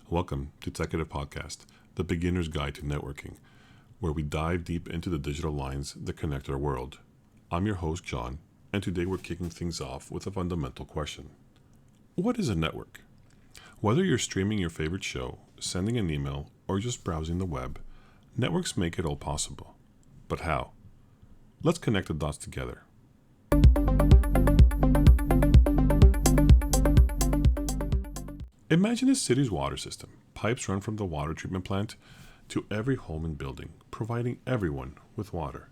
Welcome to Executive Podcast, the beginner's guide to networking, where we dive deep into the digital lines that connect our world. I'm your host, John, and today we're kicking things off with a fundamental question. What is a network? Whether you're streaming your favorite show, sending an email, or just browsing the web, networks make it all possible. But how? Let's connect the dots together. Imagine a city's water system. Pipes run from the water treatment plant to every home and building, providing everyone with water.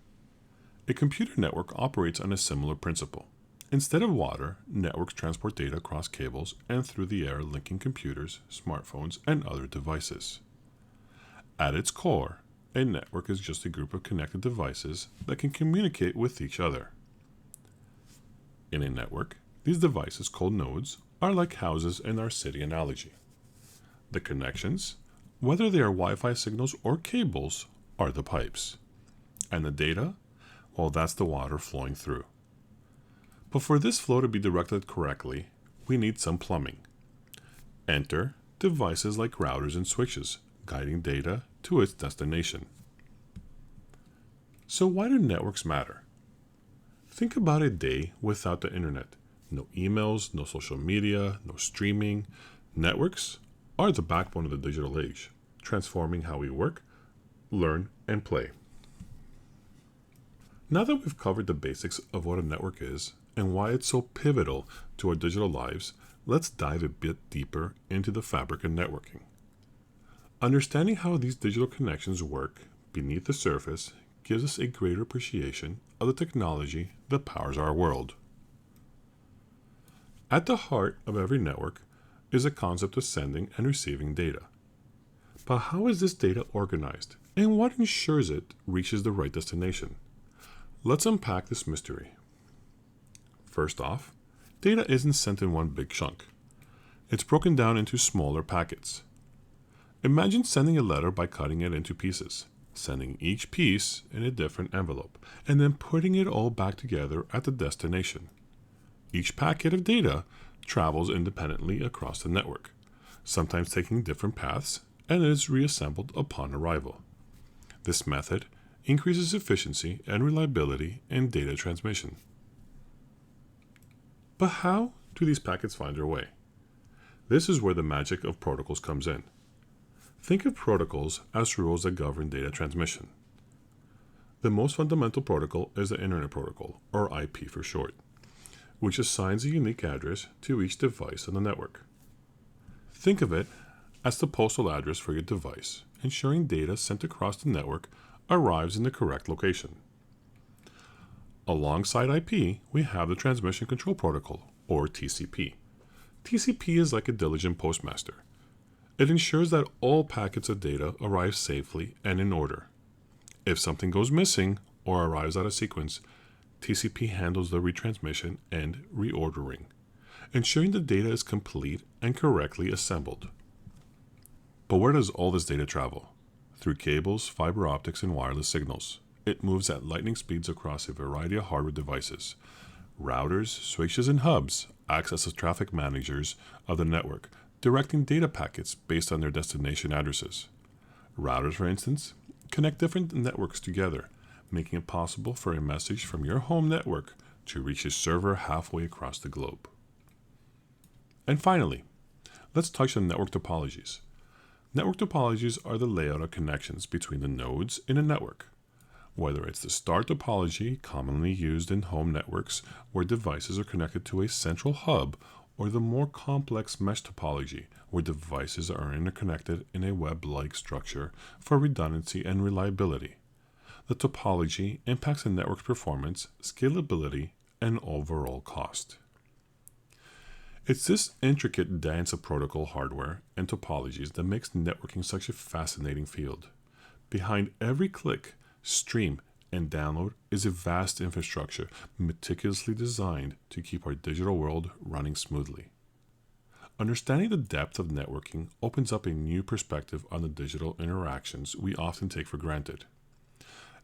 A computer network operates on a similar principle. Instead of water, networks transport data across cables and through the air, linking computers, smartphones, and other devices. At its core, a network is just a group of connected devices that can communicate with each other. In a network, these devices, called nodes, are like houses in our city analogy. The connections, whether they are Wi-Fi signals or cables, are the pipes. And the data, well, that's the water flowing through. But for this flow to be directed correctly, we need some plumbing. Enter devices like routers and switches, guiding data to its destination. So why do networks matter? Think about a day without the internet. No emails, no social media, no streaming. Networks are the backbone of the digital age, transforming how we work, learn, and play. Now that we've covered the basics of what a network is and why it's so pivotal to our digital lives, let's dive a bit deeper into the fabric of networking. Understanding how these digital connections work beneath the surface gives us a greater appreciation of the technology that powers our world. At the heart of every network is a concept of sending and receiving data. But how is this data organized, and what ensures it reaches the right destination? Let's unpack this mystery. First off, data isn't sent in one big chunk. It's broken down into smaller packets. Imagine sending a letter by cutting it into pieces, sending each piece in a different envelope, and then putting it all back together at the destination. Each packet of data travels independently across the network, sometimes taking different paths, and is reassembled upon arrival. This method increases efficiency and reliability in data transmission. But how do these packets find their way? This is where the magic of protocols comes in. Think of protocols as rules that govern data transmission. The most fundamental protocol is the Internet Protocol, or IP for short, which assigns a unique address to each device on the network. Think of it as the postal address for your device, ensuring data sent across the network arrives in the correct location. Alongside IP, we have the Transmission Control Protocol, or TCP. TCP is like a diligent postmaster. It ensures that all packets of data arrive safely and in order. If something goes missing or arrives out of sequence, TCP handles the retransmission and reordering, ensuring the data is complete and correctly assembled. But where does all this data travel? Through cables, fiber optics, and wireless signals. It moves at lightning speeds across a variety of hardware devices. Routers, switches, and hubs act as the traffic managers of the network, directing data packets based on their destination addresses. Routers, for instance, connect different networks together, making it possible for a message from your home network to reach a server halfway across the globe. And finally, let's touch on network topologies. Network topologies are the layout of connections between the nodes in a network. Whether it's the star topology, commonly used in home networks where devices are connected to a central hub, or the more complex mesh topology, where devices are interconnected in a web-like structure for redundancy and reliability. The topology impacts the network's performance, scalability, and overall cost. It's this intricate dance of protocol hardware and topologies that makes networking such a fascinating field. Behind every click, stream, and download is a vast infrastructure meticulously designed to keep our digital world running smoothly. Understanding the depth of networking opens up a new perspective on the digital interactions we often take for granted.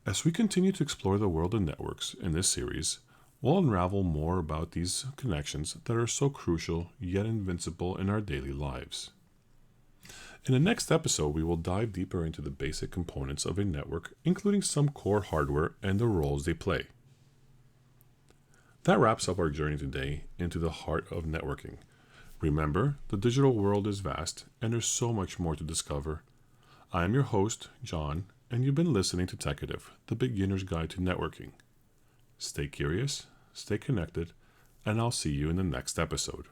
As we continue to explore the world of networks in this series, we'll unravel more about these connections that are so crucial yet invincible in our daily lives. In the next episode, we will dive deeper into the basic components of a network, including some core hardware and the roles they play. That wraps up our journey today into the heart of networking. Remember, the digital world is vast, and there's so much more to discover. I am your host, John, and you've been listening to Techative, the beginner's guide to networking. Stay curious, stay connected, and I'll see you in the next episode.